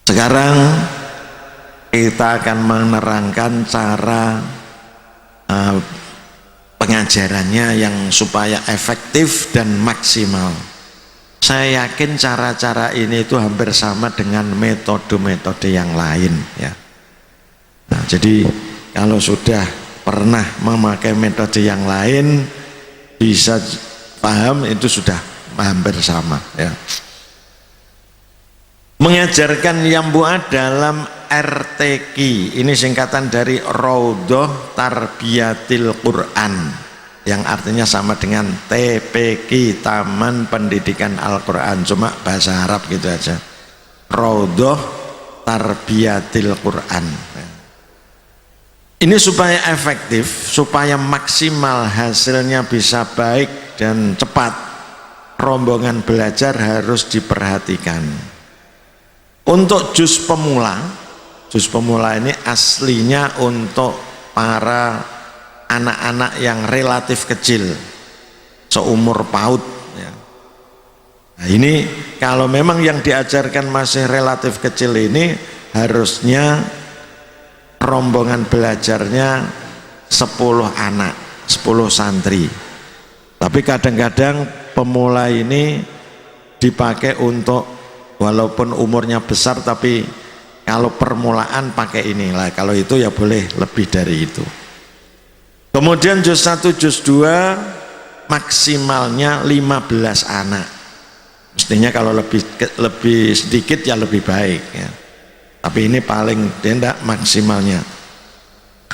Sekarang kita akan menerangkan cara pengajarannya yang supaya efektif dan maksimal. Saya yakin cara-cara ini itu hampir sama dengan metode-metode yang lain ya. Nah, jadi kalau sudah pernah memakai metode yang lain bisa paham, itu sudah hampir sama ya. Mengajarkan Yambu'ah dalam RTQ, ini singkatan dari Raudhah Tarbiyatil Quran, yang artinya sama dengan TPQ, Taman Pendidikan Al-Quran, cuma bahasa Arab gitu aja. Raudhah Tarbiyatil Quran. Ini supaya efektif, supaya maksimal hasilnya bisa baik dan cepat, rombongan belajar harus diperhatikan. Untuk juz pemula ini aslinya untuk para anak-anak yang relatif kecil, seumur PAUD ya. Nah, ini kalau memang yang diajarkan masih relatif kecil ini harusnya rombongan belajarnya 10 anak, 10 santri. Tapi kadang-kadang pemula ini dipakai untuk walaupun umurnya besar, tapi kalau permulaan pakai inilah. Kalau itu ya boleh lebih dari itu. Kemudian juz 1, juz 2 maksimalnya 15 anak. Mestinya kalau lebih sedikit ya lebih baik ya. Tapi ini paling tidak maksimalnya.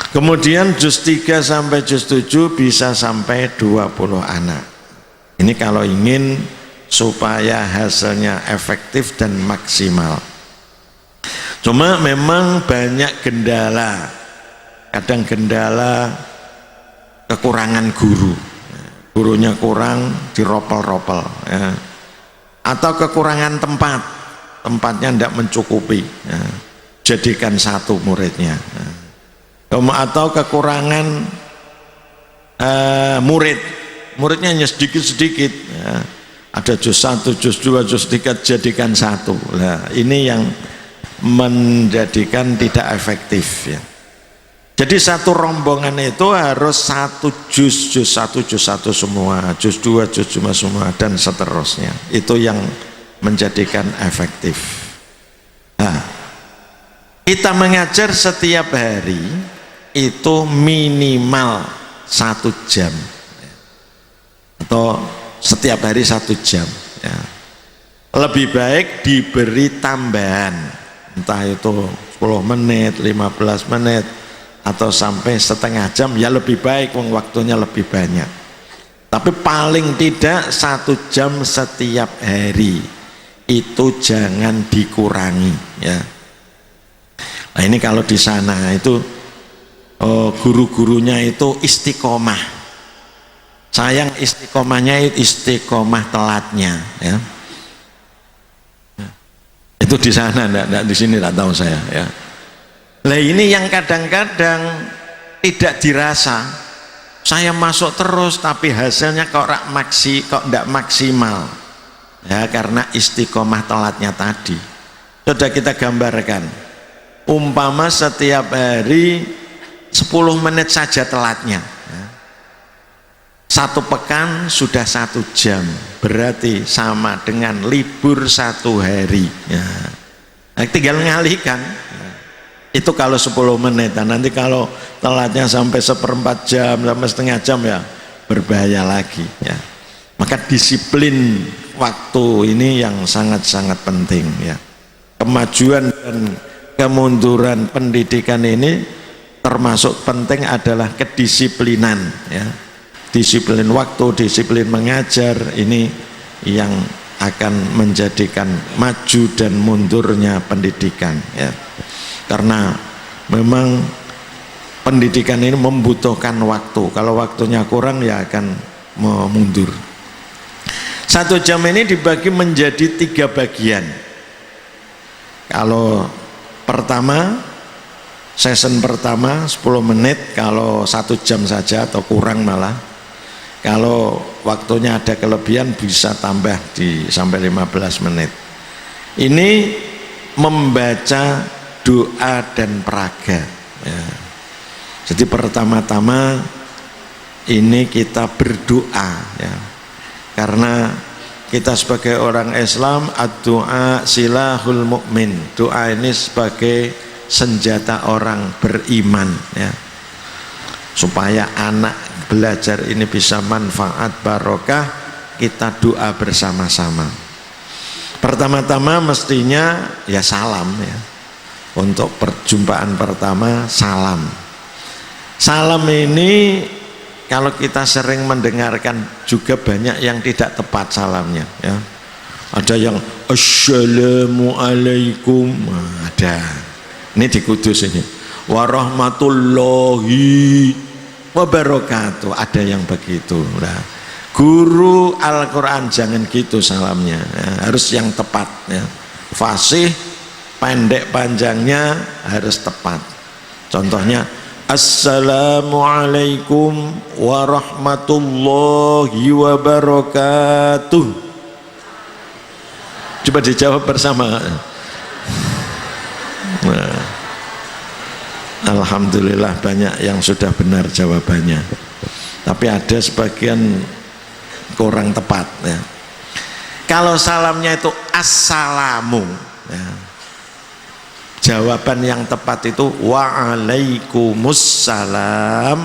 Kemudian juz 3 sampai juz 7 bisa sampai 20 anak. Ini kalau ingin supaya hasilnya efektif dan maksimal. Cuma memang banyak kendala. Kadang kendala kekurangan guru, gurunya kurang, diropel-ropel ya. Atau kekurangan tempat, tempatnya tidak mencukupi ya. Jadikan satu muridnya ya. Atau kekurangan muridnya hanya sedikit-sedikit ya. Ada juz 1, juz 2, juz 3, jadikan satu. Nah, ini yang menjadikan tidak efektif ya. Jadi satu rombongan itu harus satu juz 1, juz 1 semua, juz 2, juz 2 semua, dan seterusnya. Itu yang menjadikan efektif. Nah, kita mengajar setiap hari itu minimal 1 jam atau setiap hari 1 jam ya. Lebih baik diberi tambahan, entah itu 10 menit, 15 menit atau sampai setengah jam, ya lebih baik, waktunya lebih banyak. Tapi paling tidak 1 jam setiap hari, itu jangan dikurangi ya. Nah, ini kalau di sana itu guru-gurunya itu istiqomah. Sayang istiqomahnya istiqomah telatnya ya. Itu di sana, enggak di sini, enggak tahu saya ya. Nah, ini yang kadang-kadang tidak dirasa. Saya masuk terus tapi hasilnya kok enggak maksimal. Ya, karena istiqomah telatnya tadi. Sudah kita gambarkan. Umpama setiap hari 10 menit saja telatnya. 1 pekan sudah 1 jam, berarti sama dengan libur 1 hari ya. Nah, tinggal ngalihkan ya. Itu kalau 10 menit. Nah, nanti kalau telatnya sampai 1/4 jam sampai setengah jam ya berbahaya lagi ya. Maka disiplin waktu ini yang sangat-sangat penting ya. Kemajuan dan kemunduran pendidikan ini termasuk penting adalah kedisiplinan ya. Disiplin waktu, disiplin mengajar, ini yang akan menjadikan maju dan mundurnya pendidikan ya. Karena memang pendidikan ini membutuhkan waktu. Kalau waktunya kurang ya akan mundur. 1 jam ini dibagi menjadi 3 bagian. Kalau pertama, session pertama 10 menit, kalau 1 jam saja atau kurang malah. Kalau waktunya ada kelebihan bisa tambah sampai 15 menit. Ini membaca doa dan peraga ya. Jadi pertama-tama ini kita berdoa ya, karena kita sebagai orang Islam, ad-doa silahul mukmin, doa ini sebagai senjata orang beriman ya, supaya anak belajar ini bisa manfaat barokah, kita doa bersama-sama. Pertama-tama mestinya ya salam ya, untuk perjumpaan pertama salam. Salam ini kalau kita sering mendengarkan juga banyak yang tidak tepat salamnya ya. Ada yang assalamualaikum, ada. Ini di Kudus ini. Warahmatullahi wabarakatuh, ada yang begitu. Nah, guru Al-Qur'an jangan gitu salamnya ya, harus yang tepat ya. Fasih, pendek panjangnya harus tepat. Contohnya assalamualaikum warahmatullahi wabarakatuh. Coba dijawab bersama. Nah, alhamdulillah banyak yang sudah benar jawabannya, tapi ada sebagian kurang tepat ya. Kalau salamnya itu assalamu ya, jawaban yang tepat itu waalaikumsalam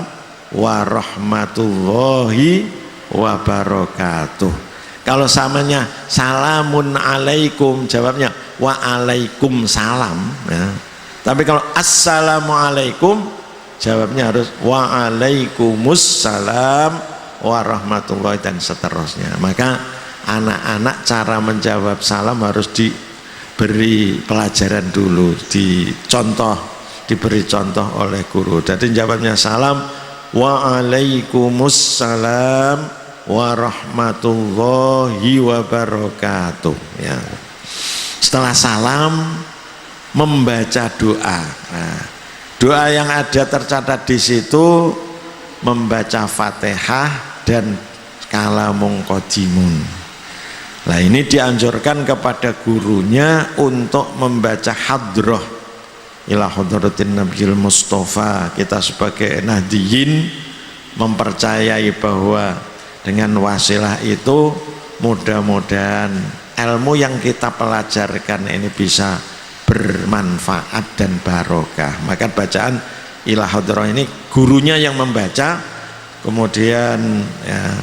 warahmatullahi wabarakatuh. Kalau samanya salamun alaikum, jawabnya waalaikumsalam ya. Tapi kalau assalamualaikum, jawabnya harus waalaikumsalam warahmatullahi dan seterusnya. Maka anak-anak cara menjawab salam harus diberi pelajaran dulu, diberi contoh oleh guru. Jadi jawabnya salam waalaikumsalam warahmatullahi wabarakatuh ya. Setelah salam membaca doa. Nah, doa yang ada tercatat di situ membaca Fatihah dan kalamun qadimun. Nah, ini dianjurkan kepada gurunya untuk membaca hadroh ila hadratin Nabiyil Mustafa. Kita sebagai nahdiyin mempercayai bahwa dengan wasilah itu mudah-mudahan ilmu yang kita pelajarkan ini bisa bermanfaat dan barokah. Maka bacaan ila hadrah ini gurunya yang membaca, kemudian ya,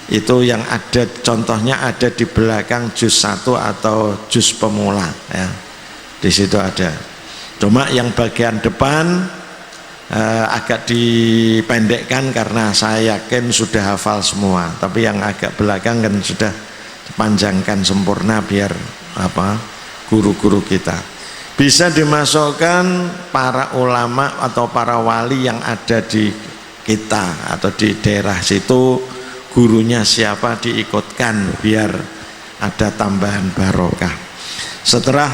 itu yang ada contohnya ada di belakang juz 1 atau juz pemula ya. Di situ ada. Cuma yang bagian depan agak dipendekkan karena saya yakin sudah hafal semua, tapi yang agak belakang kan sudah dipanjangkan sempurna biar guru-guru kita. Bisa dimasukkan para ulama atau para wali yang ada di kita atau di daerah situ, gurunya siapa diikutkan biar ada tambahan barokah. Setelah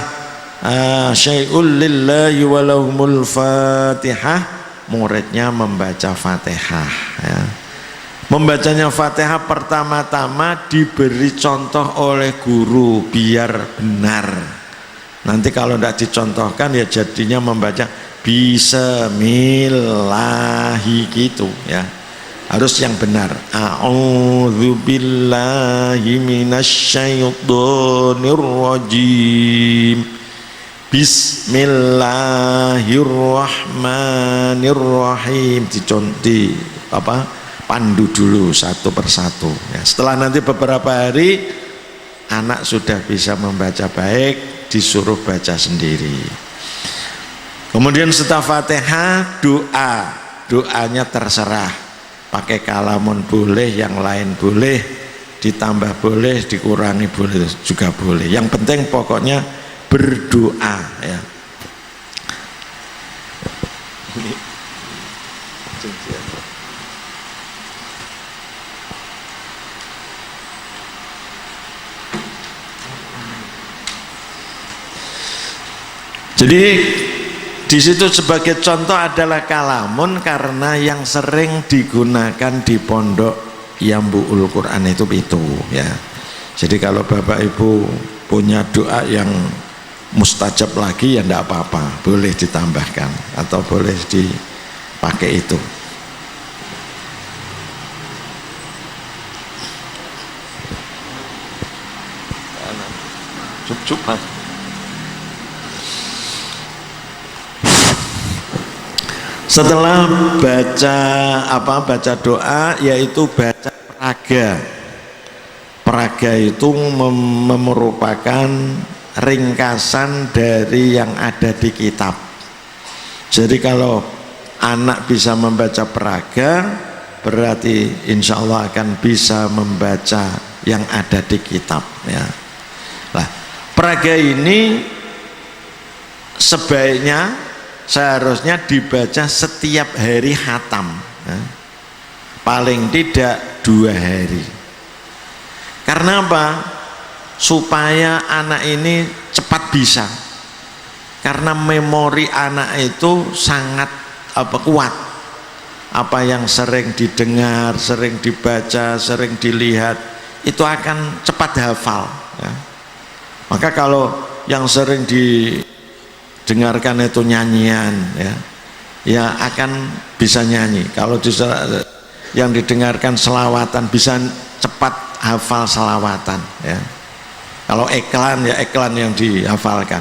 syai'ul lillahi walahumul fatihah, muridnya membaca Fatihah ya. Membacanya Fatihah pertama-tama diberi contoh oleh guru biar benar. Nanti kalau tidak dicontohkan ya jadinya membaca bismillahi gitu ya. Harus yang benar. A'udzubillahi minasyaitonirrajim. Bismillahirrahmanirrahim. Pandu dulu satu persatu ya. Setelah nanti beberapa hari anak sudah bisa membaca baik, disuruh baca sendiri. Kemudian setelah Fatihah doanya terserah, pakai kalamun boleh, yang lain boleh, ditambah boleh, dikurangi boleh juga boleh. Yang penting pokoknya berdoa ya. Jadi di situ sebagai contoh adalah kalamun, karena yang sering digunakan di pondok Yambu'ul Quran itu ya. Jadi kalau Bapak Ibu punya doa yang mustajab lagi ya enggak apa-apa, boleh ditambahkan atau boleh dipakai itu. Cup-cup. Setelah baca doa, yaitu baca peraga. Peraga itu merupakan ringkasan dari yang ada di kitab. Jadi kalau anak bisa membaca peraga, berarti insya Allah akan bisa membaca yang ada di kitab, ya. Nah, peraga ini sebaiknya seharusnya dibaca setiap hari khatam, ya. Paling tidak 2 hari. Karena apa? Supaya anak ini cepat bisa. Karena memori anak itu sangat kuat. Apa yang sering didengar, sering dibaca, sering dilihat, itu akan cepat hafal, ya. Maka kalau yang sering didengarkan itu nyanyian, ya akan bisa nyanyi. Kalau yang didengarkan selawatan, bisa cepat hafal selawatan, ya. Kalau iklan, ya iklan yang dihafalkan.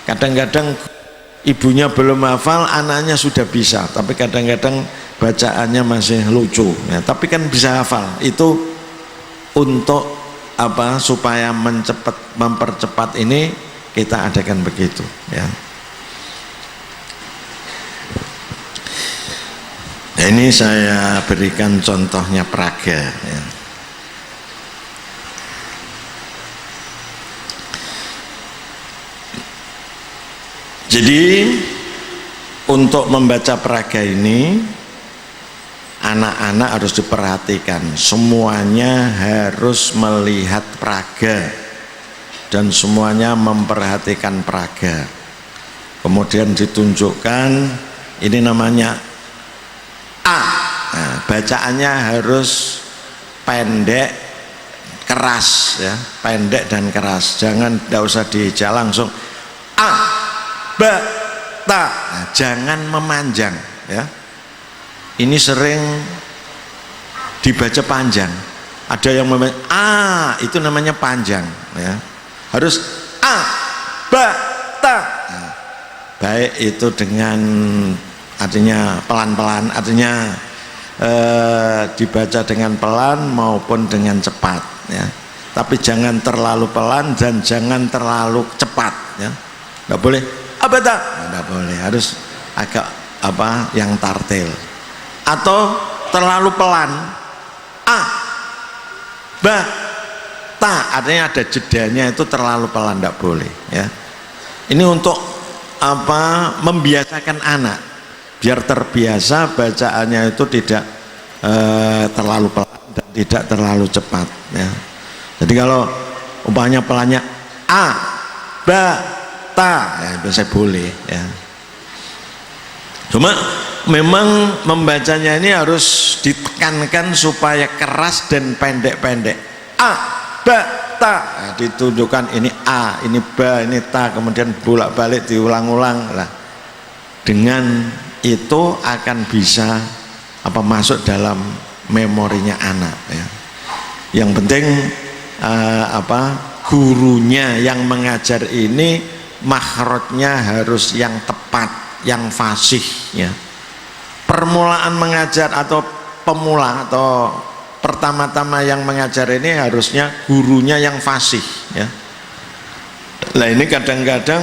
Kadang-kadang ibunya belum hafal, anaknya sudah bisa, tapi kadang-kadang bacaannya masih lucu, ya. Tapi kan bisa hafal. Itu untuk apa? Supaya mempercepat ini kita adakan begitu, ya. Ini saya berikan contohnya peraga, ya. Jadi untuk membaca peraga ini anak-anak harus diperhatikan, semuanya harus melihat peraga dan semuanya memperhatikan peraga. Kemudian ditunjukkan, ini namanya A. Nah, bacaannya harus pendek, keras, ya, pendek dan keras. Jangan, tidak usah dihijau, langsung A, ba, ta. Nah, jangan memanjang, ya. Ini sering dibaca panjang. Ada yang membaca A, itu namanya panjang, ya. Harus A, ba, ta. Nah, baik itu dengan artinya pelan-pelan, artinya dibaca dengan pelan maupun dengan cepat, ya. Tapi jangan terlalu pelan dan jangan terlalu cepat, ya. Nggak boleh apa tak? Nggak boleh, harus agak yang tartil. Atau terlalu pelan, A, ba, ta, artinya ada jedanya, itu terlalu pelan, nggak boleh, ya. Ini untuk membiasakan anak biar terbiasa bacaannya itu tidak terlalu pelan dan tidak terlalu cepat, ya. Jadi kalau umpamanya pelannya A, ba, ta, ya biasa boleh, ya. Cuma memang membacanya ini harus ditekankan supaya keras dan pendek-pendek. A, ba, ta, nah, ditunjukkan ini A, ini ba, ini ta, kemudian bolak-balik diulang-ulang lah. Dengan itu akan bisa masuk dalam memorinya anak, ya. Yang penting gurunya yang mengajar ini makhrajnya harus yang tepat, yang fasih, ya. Permulaan mengajar atau pemula atau pertama-tama yang mengajar ini harusnya gurunya yang fasih, ya. Nah, ini kadang-kadang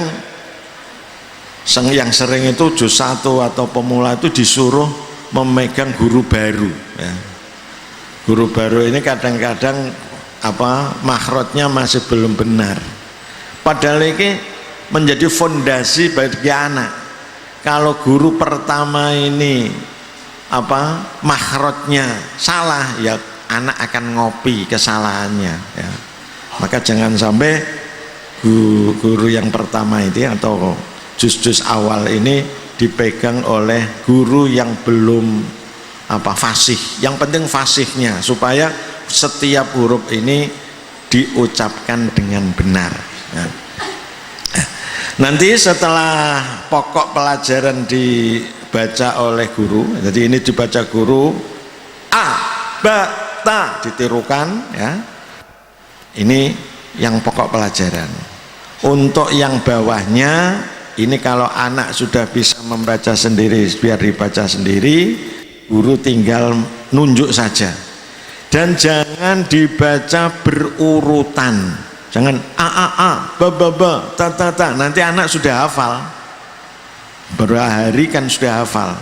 yang sering itu juz 1 atau pemula itu disuruh memegang guru baru, ya. Guru baru ini kadang-kadang makhrajnya masih belum benar, padahal ini menjadi fondasi bagi anak. Kalau guru pertama ini makhrajnya salah, ya anak akan ngopi kesalahannya, ya. Maka jangan sampai guru yang pertama itu atau juz-juz awal ini dipegang oleh guru yang belum fasih. Yang penting fasihnya, supaya setiap huruf ini diucapkan dengan benar, ya. Nanti setelah pokok pelajaran dibaca oleh guru, jadi ini dibaca guru, a, ba, ta ditirukan ya. Ini yang pokok pelajaran. Untuk yang bawahnya, ini kalau anak sudah bisa membaca sendiri, biar dibaca sendiri, guru tinggal nunjuk saja. Dan jangan dibaca berurutan. Jangan a, ba, ta. Nanti anak sudah hafal. Beberapa hari kan sudah hafal.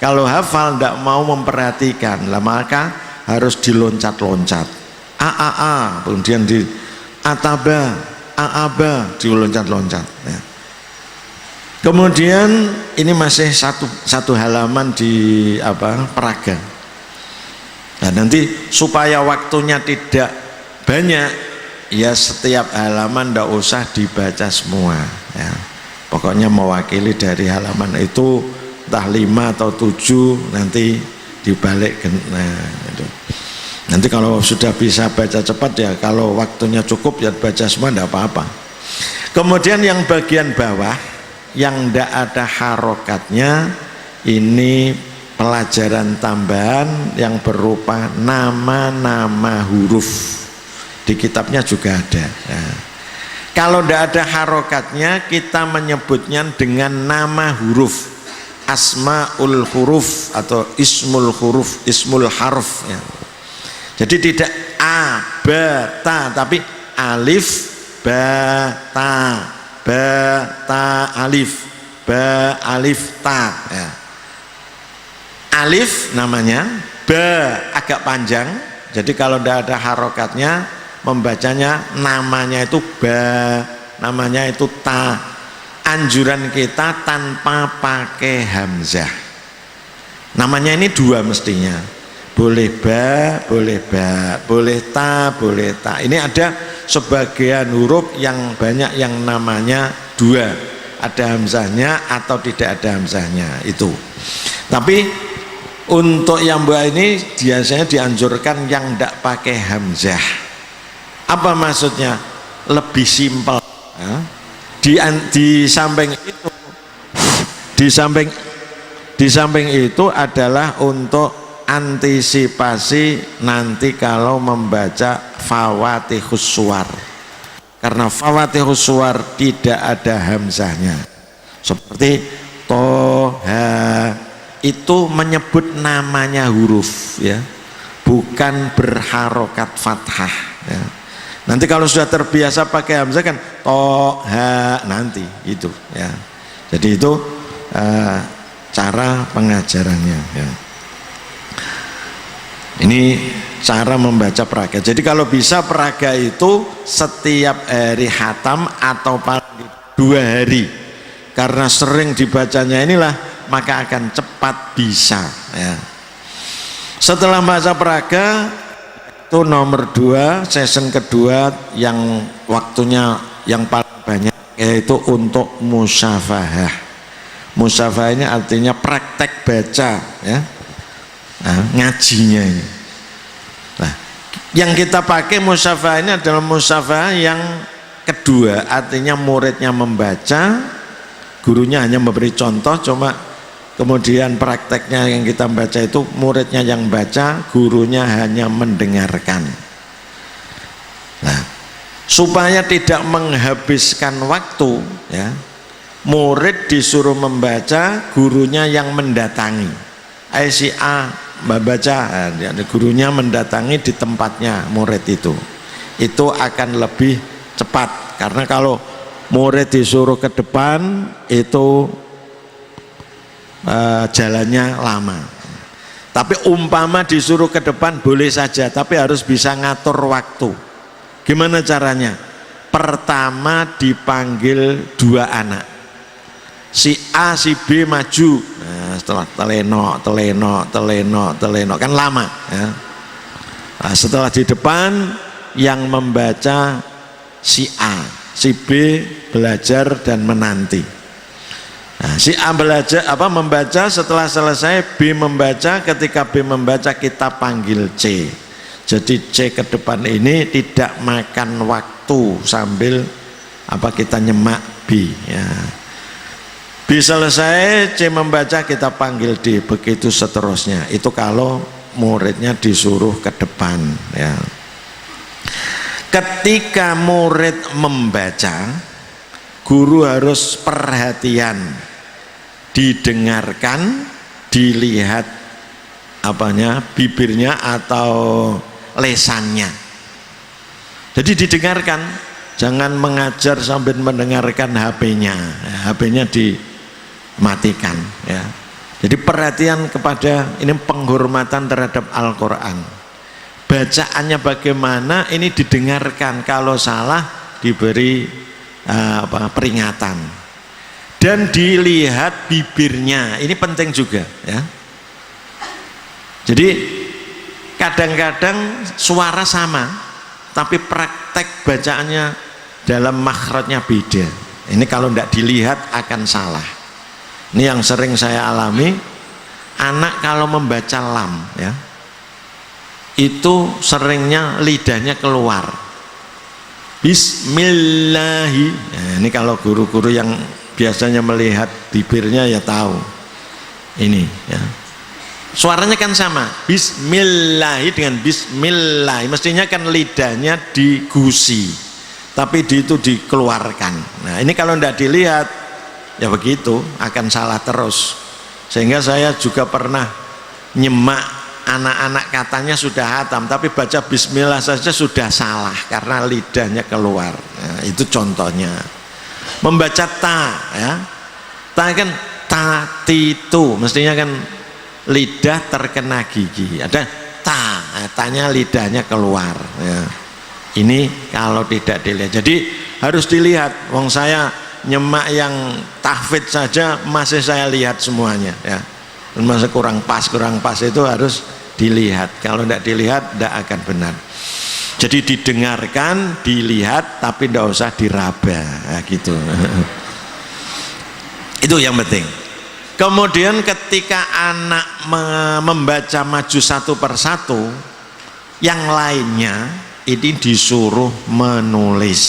Kalau hafal tidak mau memperhatikan, lah maka harus diloncat-loncat. A, kemudian di ataba, aaba, diloncat-loncat. Ya. Kemudian ini masih satu halaman di peraga. Nah, nanti supaya waktunya tidak banyak, ya setiap halaman tidak usah dibaca semua ya. Pokoknya mewakili dari halaman itu entah 5 atau 7 nanti dibalik. Nah, itu. Nanti kalau sudah bisa baca cepat ya, kalau waktunya cukup ya baca semua tidak apa-apa. Kemudian yang bagian bawah yang tidak ada harokatnya, ini pelajaran tambahan yang berupa nama-nama huruf. Di kitabnya juga ada ya. Kalau tidak ada harokatnya, kita menyebutnya dengan nama huruf, asmaul huruf atau ismul huruf, ismul harf ya. Jadi tidak a, ba, ta, tapi alif, ba, ta, alif, ba, alif, ta ya. Alif namanya, ba agak panjang, jadi kalau tidak ada harokatnya, membacanya namanya itu ba, namanya itu ta. Anjuran kita tanpa pakai hamzah. Namanya ini 2 mestinya. Boleh ba, boleh ta, boleh ta. Ini ada sebagian huruf yang banyak yang namanya 2. Ada hamzahnya atau tidak ada hamzahnya itu. Tapi untuk yang bawah ini biasanya dianjurkan yang tidak pakai hamzah. Apa maksudnya? Lebih simpel ya. Di samping itu, di samping itu adalah untuk antisipasi nanti kalau membaca fawatihus suwar, karena fawatihus suwar tidak ada hamzahnya, seperti toha itu menyebut namanya huruf ya, bukan berharokat fathah ya. Nanti kalau sudah terbiasa pakai hamzah kan toha nanti itu ya. Jadi itu cara pengajarannya ya. Ini cara membaca peraga. Jadi kalau bisa peraga itu setiap hari khatam atau paling 2 hari, karena sering dibacanya inilah maka akan cepat bisa ya. Setelah baca peraga itu nomor 2, season kedua yang waktunya yang paling banyak, yaitu untuk musyafahah. Musyafahah ini artinya praktek baca ya. Nah, ngajinya ini. Nah, yang kita pakai musyafahah ini adalah musyafahah yang kedua, artinya muridnya membaca, gurunya hanya memberi contoh, cuma kemudian prakteknya yang kita baca itu muridnya yang baca, gurunya hanya mendengarkan. Nah, supaya tidak menghabiskan waktu ya, murid disuruh membaca, gurunya yang mendatangi. Si A membaca, gurunya mendatangi di tempatnya murid itu akan lebih cepat, karena kalau murid disuruh ke depan itu jalannya lama. Tapi umpama disuruh ke depan boleh saja, tapi harus bisa ngatur waktu. Gimana caranya? Pertama dipanggil 2 anak, si A si B maju. Nah, setelah teleno kan lama ya. Nah, setelah di depan yang membaca si A, si B belajar dan menanti. Nah, si A membaca, setelah selesai B membaca, ketika B membaca kita panggil C. Jadi C ke depan ini tidak makan waktu sambil kita nyemak B ya. B selesai, C membaca, kita panggil D, begitu seterusnya. Itu kalau muridnya disuruh ke depan ya. Ketika murid membaca, guru harus perhatian, didengarkan, dilihat apanya, bibirnya atau lesannya. Jadi didengarkan, jangan mengajar sambil mendengarkan HP-nya. HP-nya dimatikan ya. Jadi perhatian kepada ini, penghormatan terhadap Al-Quran. Bacaannya bagaimana, ini didengarkan, kalau salah diberi peringatan. Dan dilihat bibirnya, ini penting juga ya. Jadi kadang-kadang suara sama, tapi praktek bacaannya dalam makhrajnya beda. Ini kalau tidak dilihat akan salah. Ini yang sering saya alami, anak kalau membaca lam ya, itu seringnya lidahnya keluar. Bismillahi. Nah, ini kalau guru-guru yang biasanya melihat bibirnya ya tahu. Ini ya. Suaranya kan sama. Bismillahi dengan bismillah. Mestinya kan lidahnya digusi, tapi itu dikeluarkan. Nah, ini kalau tidak dilihat ya begitu, akan salah terus. Sehingga saya juga pernah nyemak anak-anak katanya sudah hatam, tapi baca bismillah saja sudah salah karena lidahnya keluar. Nah, itu contohnya. Membaca ta ya, ta kan tatitu, mestinya kan lidah terkena gigi, ada ta, tanya lidahnya keluar ya. Ini kalau tidak dilihat, jadi harus dilihat. Wong saya nyemak yang tahfidz saja masih saya lihat semuanya ya, masih kurang pas itu harus dilihat. Kalau tidak dilihat tidak akan benar. Jadi didengarkan, dilihat, tapi tidak usah diraba ya, gitu. Itu yang penting. Kemudian ketika anak membaca maju satu persatu, yang lainnya ini disuruh menulis.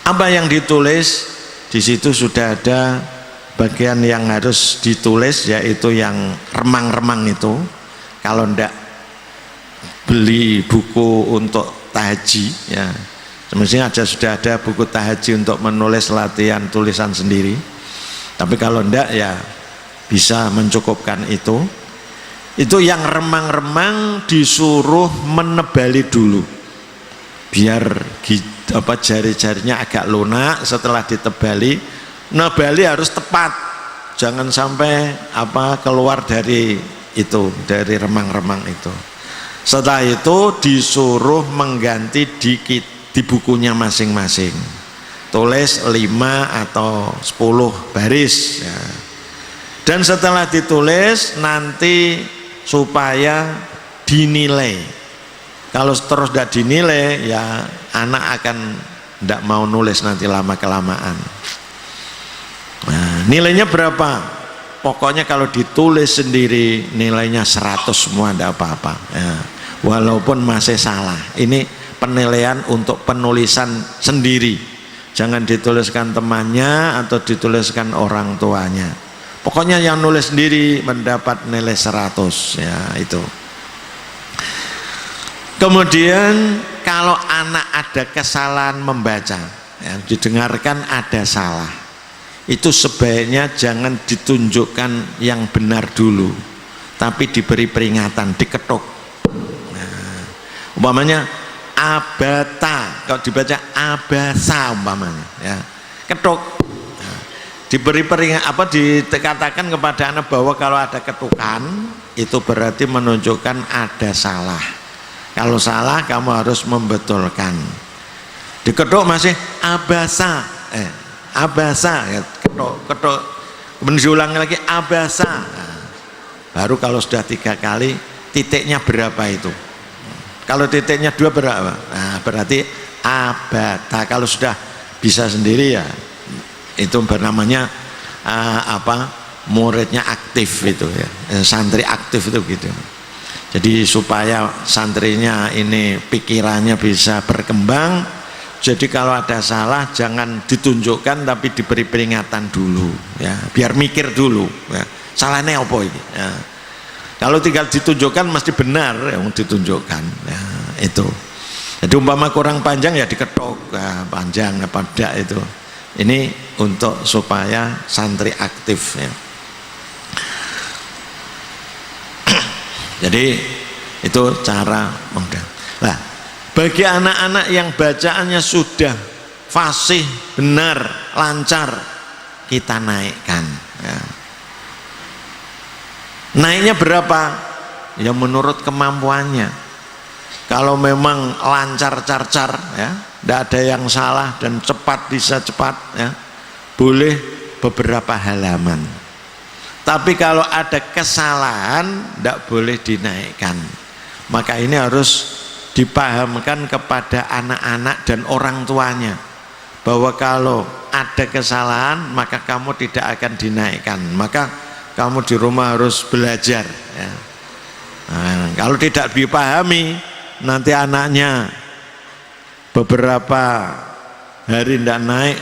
Apa yang ditulis? Di situ sudah ada bagian yang harus ditulis, yaitu yang remang-remang itu. Kalau ndak beli buku untuk tahajji ya, semestinya sudah ada buku tahajji untuk menulis latihan tulisan sendiri. Tapi kalau ndak ya bisa mencukupkan itu. Itu yang remang-remang disuruh menebali dulu, biar jari-jarinya agak lunak. Setelah ditebali, nebali harus tepat, jangan sampai keluar dari itu, dari remang-remang itu. Setelah itu disuruh mengganti di bukunya masing-masing, tulis 5 atau 10 baris ya. Dan setelah ditulis nanti supaya dinilai. Kalau terus tidak dinilai ya anak akan tidak mau nulis nanti lama kelamaan. Nah, nilainya berapa? Pokoknya kalau ditulis sendiri nilainya 100 semua, tidak apa-apa ya. Walaupun masih salah. Ini penilaian untuk penulisan sendiri, jangan dituliskan temannya atau dituliskan orang tuanya. Pokoknya yang nulis sendiri mendapat nilai 100 ya, itu. Kemudian kalau anak ada kesalahan membaca ya, didengarkan ada salah, itu sebaiknya jangan ditunjukkan yang benar dulu, tapi diberi peringatan, diketuk. Nah, umpamanya abata, kalau dibaca abasa umpamanya ya, ketuk. Diberi peringatan, dikatakan kepada anak bahwa kalau ada ketukan itu berarti menunjukkan ada salah. Kalau salah kamu harus membetulkan. Diketuk masih abasa, abasa ya, ketuk, kemudian diulangi lagi abasa. Nah, baru kalau sudah 3 kali titiknya berapa itu? Kalau titiknya 2 berapa? Nah, berarti abata. Kalau sudah bisa sendiri ya itu bernamanya muridnya aktif itu ya, santri aktif itu gitu. Jadi supaya santrinya ini pikirannya bisa berkembang, Jadi kalau ada salah jangan ditunjukkan tapi diberi peringatan dulu ya, biar mikir dulu ya, salahnya apa ini ya. Kalau tinggal ditunjukkan mesti benar yang ditunjukkan ya, itu. Jadi umpama kurang panjang ya diketok ya, panjang apa tidak itu. Ini untuk supaya santri aktif ya. Jadi itu cara mudah. Nah, bagi anak-anak yang bacaannya sudah fasih, benar, lancar, kita naikkan ya. Naiknya berapa? Ya menurut kemampuannya. Kalau memang lancar carcar ya, tidak ada yang salah dan cepat bisa cepat ya, boleh beberapa halaman. Tapi kalau ada kesalahan tidak boleh dinaikkan. Maka ini harus dipahamkan kepada anak-anak dan orang tuanya bahwa kalau ada kesalahan maka kamu tidak akan dinaikkan, maka kamu di rumah harus belajar ya. Nah, kalau tidak dipahami nanti anaknya beberapa hari tidak naik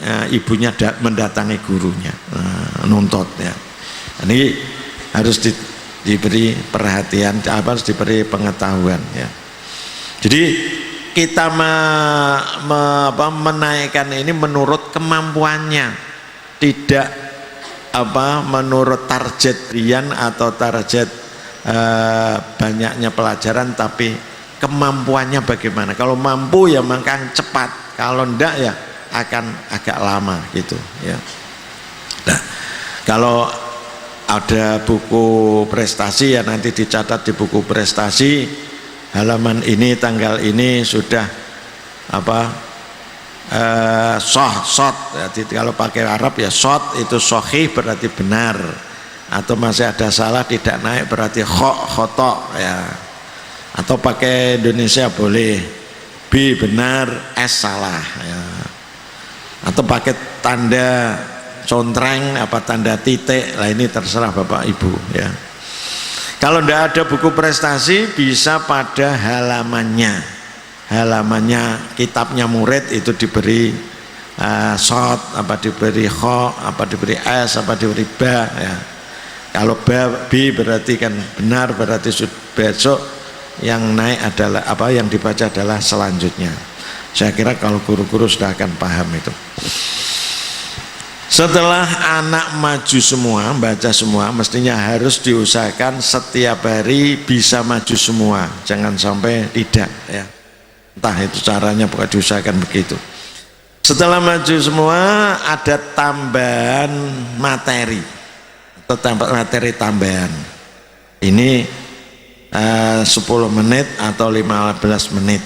ya, ibunya mendatangi gurunya nuntut ya. Ini harus diberi perhatian, harus diberi pengetahuan ya. Jadi kita menaikkan ini menurut kemampuannya, tidak menurut target rian atau target banyaknya pelajaran, tapi kemampuannya bagaimana. Kalau mampu ya maka cepat, kalau enggak ya akan agak lama gitu ya. Nah, kalau ada buku prestasi ya nanti dicatat di buku prestasi halaman ini tanggal ini sudah shot jadi kalau pakai Arab ya shot itu sahih berarti benar, atau masih ada salah tidak naik berarti khoto ya, atau pakai Indonesia boleh B benar S salah ya, atau pakai tanda contreng tanda titik lah, ini terserah Bapak Ibu ya. Kalau tidak ada buku prestasi bisa pada halamannya kitabnya murid itu diberi shot diberi kho diberi s diberi ba ya. Kalau B berarti kan benar, berarti besok yang naik adalah yang dibaca adalah selanjutnya. Saya kira kalau guru-guru sudah akan paham itu. Setelah anak maju semua, baca semua, mestinya harus diusahakan setiap hari bisa maju semua, jangan sampai tidak ya. Entah itu caranya, bukan diusahakan begitu. Setelah maju semua ada tambahan materi atau materi tambahan. Ini 10 menit atau 15 menit.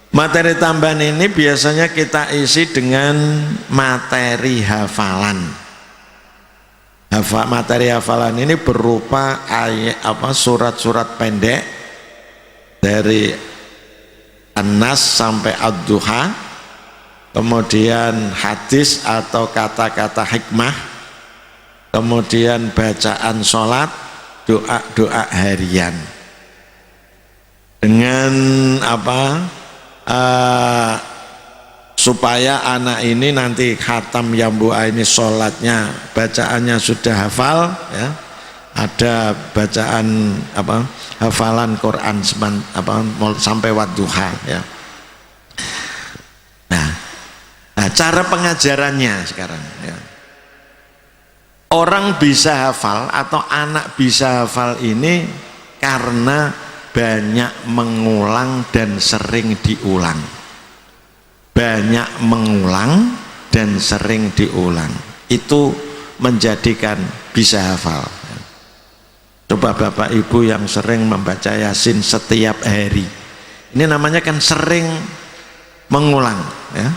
Materi tambahan ini biasanya kita isi dengan materi hafalan. Materi hafalan ini berupa surat-surat pendek dari An-Nas sampai Ad-Duha, kemudian hadis atau kata-kata hikmah, kemudian bacaan sholat, doa-doa harian. Dengan supaya anak ini nanti khatam Yambua ini sholatnya bacaannya sudah hafal ya, ada bacaan hafalan Quran sampai Wadduha ya. Nah, cara pengajarannya sekarang ya. Orang bisa hafal atau anak bisa hafal ini karena banyak mengulang dan sering diulang. Banyak mengulang dan sering diulang itu menjadikan bisa hafal. Coba Bapak Ibu yang sering membaca Yasin setiap hari, ini namanya kan sering mengulang ya,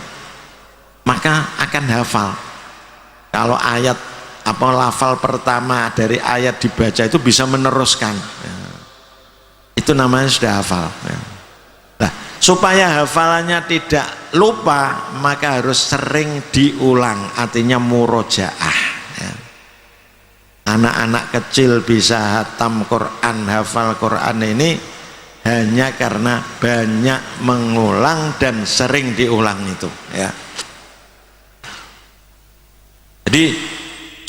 maka akan hafal. Kalau ayat lafal pertama dari ayat dibaca itu bisa meneruskan ya. Itu namanya sudah hafal ya. Nah, supaya hafalannya tidak lupa maka harus sering diulang, artinya murojaah ya. Anak-anak kecil bisa hatam Quran, hafal Quran ini hanya karena banyak mengulang dan sering diulang itu ya. Jadi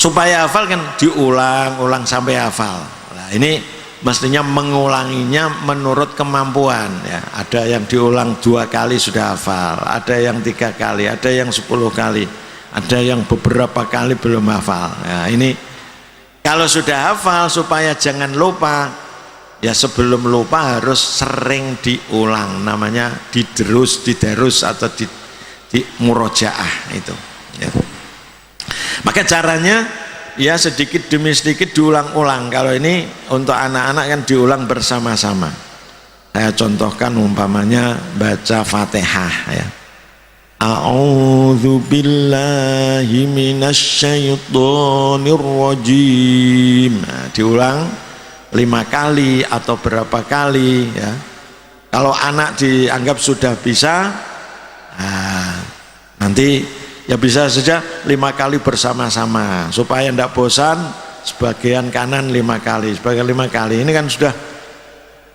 supaya hafal kan diulang-ulang sampai hafal. Nah, ini mestinya mengulanginya menurut kemampuan ya. Ada yang diulang 2 kali sudah hafal, ada yang 3 kali, ada yang 10 kali, ada yang beberapa kali belum hafal ya. Ini kalau sudah hafal supaya jangan lupa ya, sebelum lupa harus sering diulang, namanya didarus atau di murojaah itu ya. Maka caranya ya sedikit demi sedikit diulang-ulang. Kalau ini untuk anak-anak kan diulang bersama-sama. Saya contohkan umpamanya baca Fatihah ya. A'udzu billahi minasyaitonir rajim. Nah, diulang 5 kali atau berapa kali ya. Kalau anak dianggap sudah bisa, nah, nanti ya bisa saja 5 kali bersama-sama supaya tidak bosan. Sebagian kanan 5 kali, sebagian 5 kali. Ini kan sudah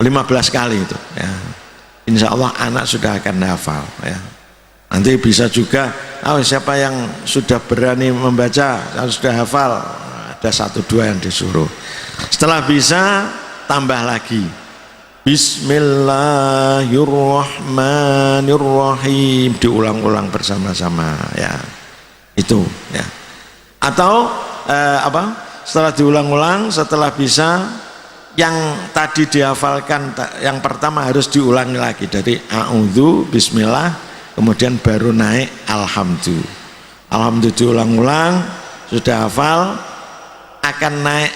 15 kali itu ya. Insya Allah anak sudah akan hafal ya. Nanti bisa juga siapa yang sudah berani membaca, sudah hafal, ada 1-2 yang disuruh. Setelah bisa tambah lagi Bismillahirrahmanirrahim, diulang-ulang bersama-sama ya. Itu ya. Atau setelah diulang-ulang, setelah bisa, yang tadi dihafalkan yang pertama harus diulangi lagi dari a'udzu, bismillah, kemudian baru naik alhamdulillah. Alhamdulillah diulang-ulang, sudah hafal, akan naik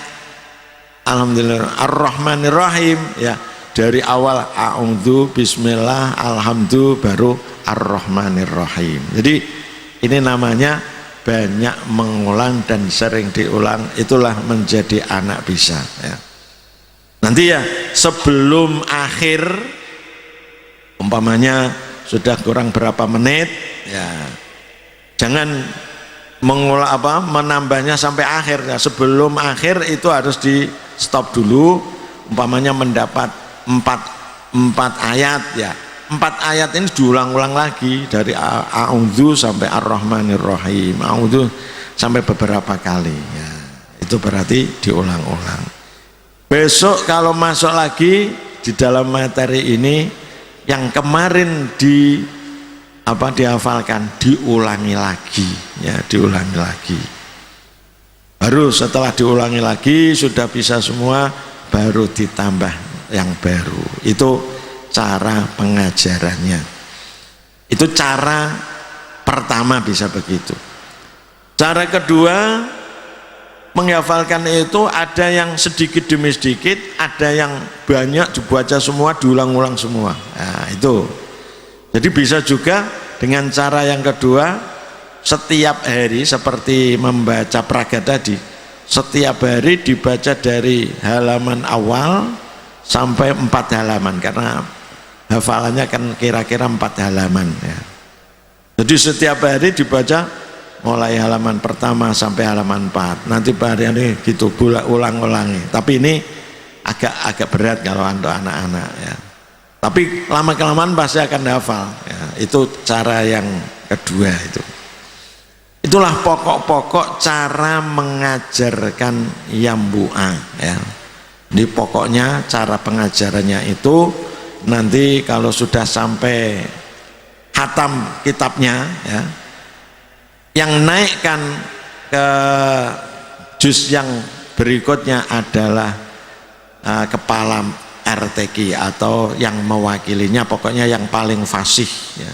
alhamdulillah ar-rahmanir-rahim ya. Dari awal a'udzu, bismillah, alhamdulillah, baru ar-rahmanir-rahim. Jadi ini namanya banyak mengulang dan sering diulang, itulah menjadi anak bisa ya. Nanti ya sebelum akhir umpamanya sudah kurang berapa menit ya, jangan menambahnya sampai akhir ya. Sebelum akhir itu harus di stop dulu, umpamanya mendapat 4 ayat ya, 4 ayat ini diulang-ulang lagi dari a'udzu sampai ar-rahmanir-rahim, a'udzu sampai beberapa kali ya. Itu berarti diulang-ulang. Besok kalau masuk lagi di dalam materi ini, yang kemarin dihafalkan diulangi lagi ya, diulangi lagi. Baru setelah diulangi lagi sudah bisa semua, baru ditambah yang baru. Itu cara pengajarannya. Itu cara pertama bisa begitu. Cara kedua menghafalkan itu ada yang sedikit demi sedikit, ada yang banyak dibaca semua, diulang-ulang semua. Nah, itu. Jadi bisa juga dengan cara yang kedua, setiap hari seperti membaca praga tadi, setiap hari dibaca dari halaman awal sampai 4 halaman, karena hafalannya kan kira-kira 4 halaman ya. Jadi setiap hari dibaca mulai halaman pertama sampai halaman 4, nanti hari ini gitu ulang-ulangi. Tapi ini agak berat kalau untuk anak-anak ya, tapi lama-kelamaan pasti akan hafal ya. Itu cara yang kedua itu. Itulah pokok-pokok cara mengajarkan yambu'a ya. Jadi pokoknya cara pengajarannya itu nanti kalau sudah sampai khatam kitabnya ya, yang naikkan ke juz yang berikutnya adalah kepala RTQ atau yang mewakilinya, pokoknya yang paling fasih ya.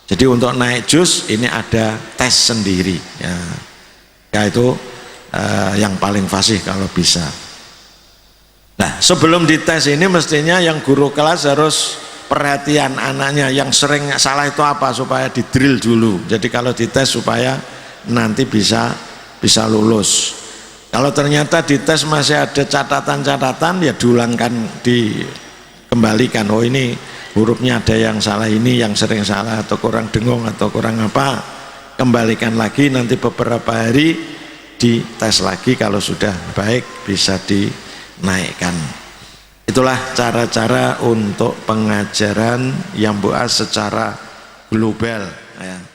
Jadi untuk naik juz ini ada tes sendiri ya, yaitu yang paling fasih kalau bisa. Nah, sebelum dites ini mestinya yang guru kelas harus perhatian anaknya yang sering salah itu apa, supaya di drill dulu. Jadi kalau dites supaya nanti bisa lulus. Kalau ternyata dites masih ada catatan-catatan, ya diulangkan, dikembalikan. Oh ini hurufnya ada yang salah, ini yang sering salah atau kurang dengung atau kurang apa, kembalikan lagi, nanti beberapa hari dites lagi, kalau sudah baik bisa dinaikkan. Itulah cara-cara untuk pengajaran yang buat secara global ya.